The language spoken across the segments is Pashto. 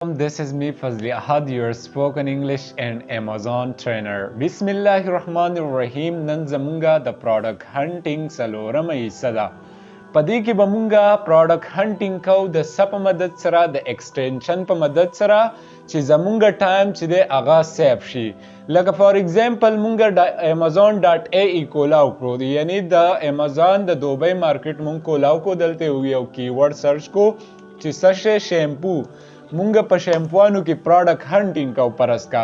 This is me Fazli Ahad, your spoken English and Amazon trainer. Bismillahirrahmanirrahim. نن زمونږه د پروډکټ هانټینګ څلورمه حصه ده. په دې کې به مونږه پروډکټ هانټینګ کوو د څه په مدد سره، د ایکسټنشن په مدد سره چې زمونږه ټایم چې دی هغه سیف شي. لکه فار ایگزامپل مونږه amazon.ae کولاو کړو، یعنی د امازون د دوبۍ مارکیټ مونږ کولاو کو، دلته یو کیورډ سرچ کو چې څه شی شیمپو. مونږه په شیمپوانو کې پروډکټ هانټینګ کو، پرس کا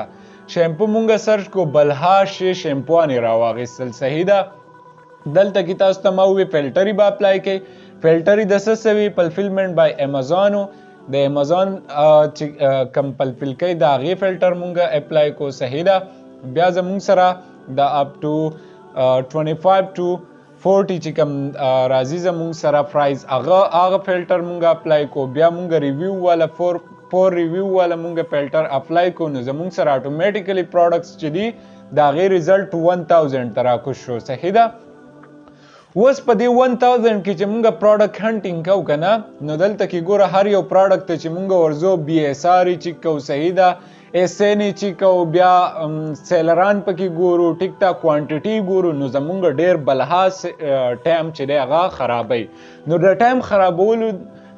شیمپو مونږه سرچ کو، بلها شی شیمپوانې راواغېستل. صحیح ده. دلته کې تاسو ته ما ووی فلټري به اپلای کوئ. فلټري د څه سوي فلفلمنټ بای امازونو، د امازون چې کم فلفل کوي د هغې فلټر مونږه اپلای کو. صحیح ده. بیا زمونږ سره د اپ ټو 25 to 40 چې کم راځي زمونږ سره پرایز، هغه فلټر مونږه اپلای کو. بیا مونږه ریویو والا فور ریویو والا مونږه فلټر اپلای کو، نو زمونږ سره اتوماتیکلی پروډکټس چې دي د هغې ریزلټ 1000 ته راکوز شو. صحیح ده. اوس په دې 1000 کې چې مونږه پروډکټ هانټینګ کوو که نه، نو دلته کې ګوره هر یو پروډکټ ته چې مونږه ورځو بي ایس آر یې چیک کوو. صحیح ده. ایس این یې چیک کوو، بیا سیلران پکې ګورو، ټیک تا کوانټیټي ګورو، نو زمونږه ډېر بلها ټایم چې دی هغه خرابوي. نو د ټایم خرابولو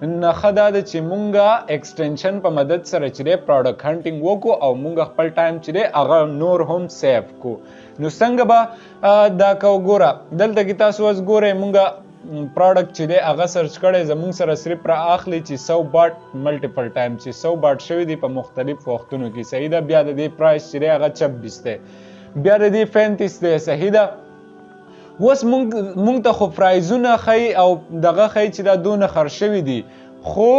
نښه دا ده چې مونږه ایکسټنشن په مدد سره چې دی پروډکټ هانټینګ وکړو او مونږه خپل ټایم چې دی هغه نور هم سیف کو. نو څنګه به دا کوو؟ ګوره دلته کې تاسو اوس ګورئ مونږه پروډکټ چې دی هغه سرچ کړی، زمونږ سره صرف را اخلي چې 100 باټ ملټیپل ټایم چې 100 باټ شوي دي په مختلف وختونو کې. صحیح ده. بیا د دې پرایس چې دی هغه 26 دی، بیا د دې 35 دی. صحیح ده. اوس مونږ ته خو پرایزونه ښیي او دغه ښیي چې دا دونه خرڅ شوي دي، خو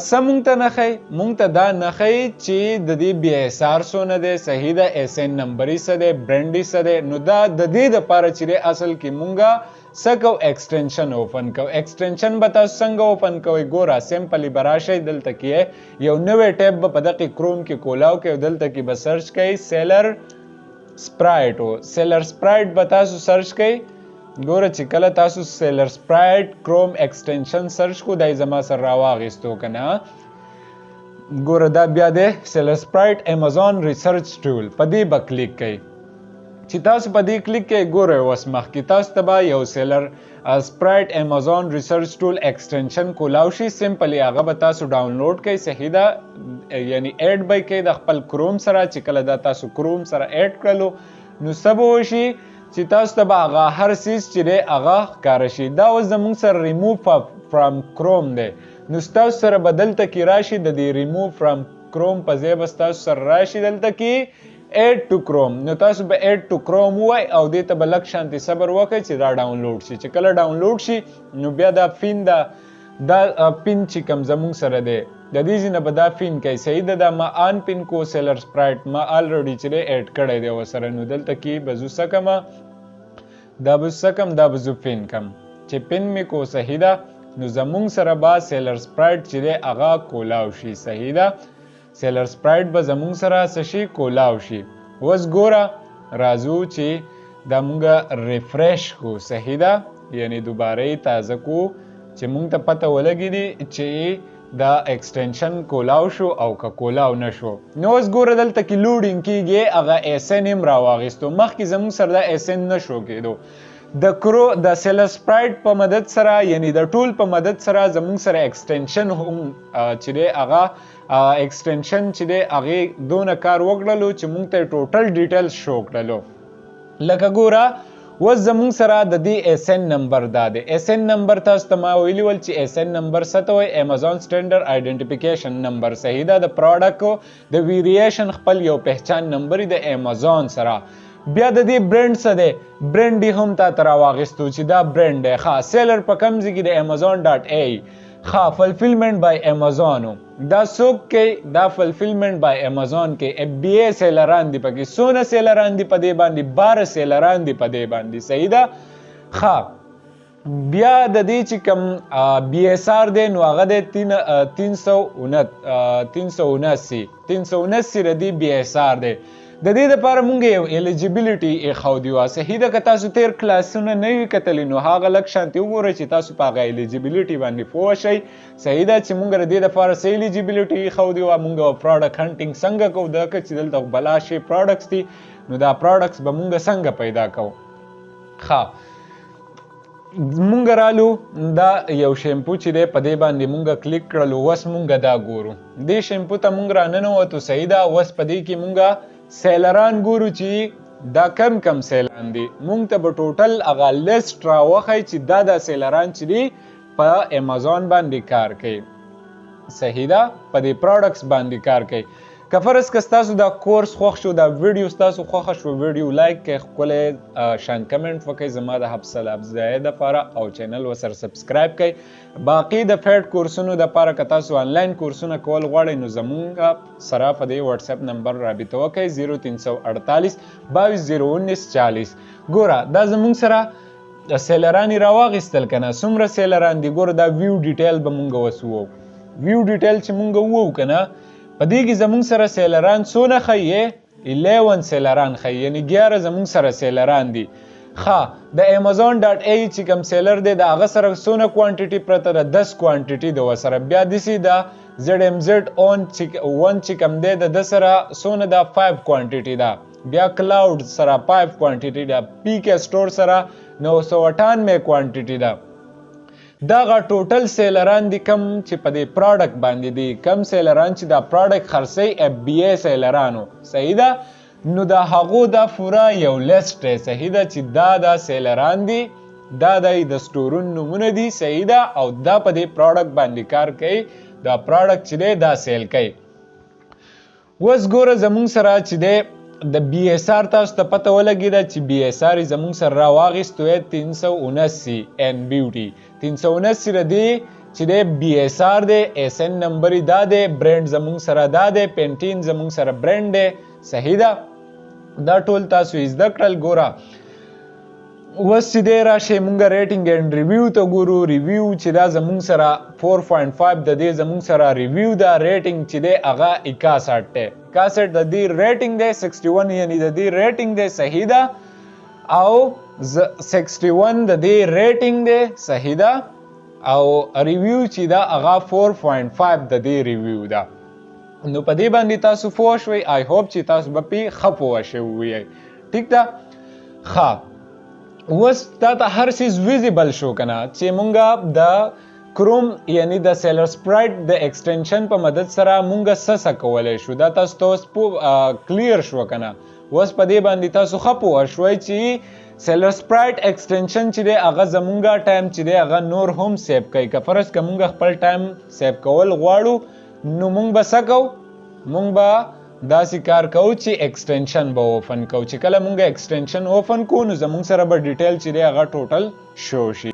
څه مونږ ته نه ښیي؟ مونږ ته دا نه ښیي چې د دې بي ایس آر څونه دی. صحیح ده. ایس این نمبر یې څه دی، برنډ یې څه دی. نو دا د دې دپاره چې دی اصل کې مونږه څه کوو؟ ایکسټنشن اوپن کوو. ایکسټنشن به تاسو څنګه اوپن کوئ؟ ګوره سمپلی به راشئ، دلته کې یو نوی ټیب به په دغې کروم کې کولاو کوئ، دلته کې به سرچ کوئ سیلر سپرایټ. سیلر سپرایټ به تاسو سرچ کوئ. ګوره چې کله تاسو سیلر سپرایټ کروم ایکسټنشن سرچ کو، دای زما سره راواغېستو که نه. ګوره دا بیا دی سیلر سپرایټ امازون ریسرچ ټول، په دې به کلیک کوئ. چې تاسو په دې کلیک کوئ، ګوره اوس مخکې تاسو ته به یو سیلر سپرایټ امازون ریسرچ ټول ایکسټنشن کولاو شي. سمپلی هغه به تاسو ډاونلوډ کوئ. صحیح ده. یعنی ایډ به کوئ د خپل کروم سره. چې کله دا تاسو کروم سره ایډ کړلو، نو څه به وشي چې تاسو ته به هغه هر څیز چې دی هغه ښکاره شي. دا اوس زمونږ سره ریموو فرام کروم دی، نو ستاسو سره به دلته کې راشي د دې ریموو فرام کروم په ځای به ستاسو سره راشي دلته کې ایډ ټو کروم. نو تاسو به ایډ ټو کروم ووایئ او دې ته به لږ شانتې صبر وکړئ چې دا ډاونلوډ شي. چې کله ډاونلوډ شي، نو بیا دا پین چې کوم زمونږ سره دی د دې ځای نه به دا پین کوي. صحیح ده. دا ما آن پین کو سیلر سپرایټ ما آلریډي چې دی ایډ کړی دی ورسره. نو دلته کې به زه څه کمه، دا به څه کم، دا به زه پین کم. چې پین مې کو، صحیح ده، نو زمونږ سره به سیلر سپرایټ چې دی هغه کولاو شي. صحیح ده. سیلر سپرایټ به زمونږ سره څه شي؟ کولاو شي. اوس ګوره راځو چې دا مونږه ریفریش کو. صحیح ده. یعنی دوباره یې تازه کو چې مونږ ته پته ولګېدي چې دا ایکسټنشن کولاو شو او که کولاو نه شو. نو اوس ګوره دلته کې لوډینګ کېږي، هغه ایس این هم راواغېستو. مخکې زمونږ سره دا ایس این نه شو کېدو. د سیلر سپرایټ په مدد سره، یعنی د ټول په مدد سره زمونږ سره ایکسټنشن هم چې دی هغه ایکسټنشن چې دی هغې دونه کار وکړلو چې مونږ ته ټوټل ډیټیلز شو کړلو. لکه ګوره اوس زمونږ سره د دې ایس این نمبر دا دی. ایس این نمبر تاسو ته ما ویلي ول چې ایس این نمبر څه ته وایي؟ امازون سټینډرډ آیډنټیفیکیشن نمبر. صحیح ده. د پروډکټ د ویریشن خپل یو پہچان نمبر د امازون سره. بیا د دې برنډ څه دی؟ برنډ یې هم تا ته راواغېستو چې دا برنډ دی. ښه سیلر په کوم ځای کې د amazon.ae. ښه فلفلمنټ بای امازونو دا څوک کوي؟ دا فلفلمنټ بای امازون کې بی ای سیلران دي پکې. څونه سیلران دي په دې باندې؟ 12 سیلران دي په دې باندې. صحیح ده. ښه بیا د دې چې کوم بی ایس آر دی، نو هغه دی 379 د دې بی ایس آر دی. د دې لپاره مونږ یو الیجیبیلیټي ایښودي وه. صحیح ده، که تاسو تیر کلاسونه نه وي کتلي نو هغه لږ شانتې وګورئ چې تاسو په هغه الیجیبیلیټي باندې پوه شئ. صحیح ده چې مونږ د دې لپاره څه الیجیبیلیټي ایښودي وه، مونږ پروډکټ هنټینګ څنګه کوو، ځکه چې دلته بلا شی پروډکټس دي نو دا پروډکټس به مونږ څنګه پیدا کوو. ښه، مونږ رالو دا یو شیمپو چې دی په دې باندې مونږ کلیک کړلو، اوس مونږ دا ګورو. دې شیمپو ته مونږ راننوتو. صحیح ده، اوس په دې کې مونږ سیلران ګورو چې دا کم کم سیلران دي. مونږ ته به ټوټل هغه لیسټ راوښی چې دا سیلران چې دي په امازون باندې کار کوي. صحیح ده، په دې پروډکټس باندې کار کوي. که فرض که ستاسو دا کورس خوښ شو، دا ویډیو ستاسو خوښه شو، ویډیو لایک کړئ، ښکلی شان کمنټ وکړئ زما د حوصله افزایۍ دپاره، او چینل ورسره سبسکرایب کړئ. باقي د فیډ کورسونو دپاره که تاسو آنلاین کورسونه کول غواړئ نو زمونږ سره په دې وټساپ نمبر رابطه وکړئ 0348 22 019 40. ګوره دا زمونږ سره سیلران یې راواخیستل که نه، څومره سیلران دي. ګوره دا ویو ډیټیل به مونږ اوس ووو. ویو ډیټیل چې مونږ ووو که نه، په دې کې زمونږ سره سیلران څونه ښیي؟ 11 سیلران ښیي، یعنې 11 زمونږ سره سیلران دي. ښه، د امازون ډاټ ای چې کوم سیلر دی د هغه سره څونه کوانټیټي پرته ده؟ 10 کوانټیټي ده ورسره. بیا داسې ده ZMZ on چې کوم دی د ده سره څونه ده؟ 5 کوانټیټي ده. بیا کلاود سره 5 کوانټیټي ده. PK سټور سره 998 کوانټیټي ده. دغه ټوټل سیلران دي کم چې په دې پروډکټ باندې دي، کم سیلران چې دا پروډکټ خرڅوي FBA سیلرانو. صحیح ده، نو د هغو دا پوره یو لیسټ دی. صحیح ده چې دا سیلران دي، دا د سټورونو نومونه دي. صحیح ده، او دا په دې پروډکټ باندې کار کوي، دا پروډکټ چې دی دا سیل کوي. اوس ګوره زمونږ سره چې دی د BSR تاسو ته پته ولګېده چې BSR یې زمونږ سره راواخیستو 379 ان بیوټي. 379 د دې چې دی BSR دی، SN نمبر یې دا دی، برینډ زمونږ سره دا دی، پینټین زمونږ سره برینډ دی. صحیح ده، دا ټول تاسو یې زده کړل. ګوره اوس چې دی راشئ مونږ ریټینګ اینډ ریویو ته ګورو. ریویو چې دا زمونږ سره 4.5 د دې زمونږ سره ریویو ده. ریټینګ چې دی هغه 61 دی. 61 د دې ریټینګ دی. 61 یعنی د دې ریټینګ دی. صحیح ده، او 61 د دې ریټینګ دی. صحیح ده، او ریویو چې دا هغه 4.5 د دې ریویو ده. نو په دې باندې تاسو پوه شوئ. آی هوپ چې تاسو به پې ښه پوه شوي یئ. ټیک ده، ښه. اوس تا ته هر څیز ویزیبل شو که نه چې مونږ د کروم یعنی د سیلر سپرایټ د ایکسټنشن په مدد سره مونږ څه کولی شو. دا تاسو ته اوس کلیر شو که نه. اوس په دې باندې تاسو ښه پوه شوئ چې سیلر سپرایټ ایکسټنشن چې دی هغه زمونږ ټایم چې دی هغه نور هم سیو کوي. که فرض که مونږ خپل ټایم سیو کول غواړو نو مونږ به څه کوو؟ مونږ به داسې کار کوو چې ایکسټنشن به اوپن کوو. چې کله مونږ ایکسټنشن اوپن کوو نو زمونږ سره به ډیټیل چې دی هغه ټوټل شو شي.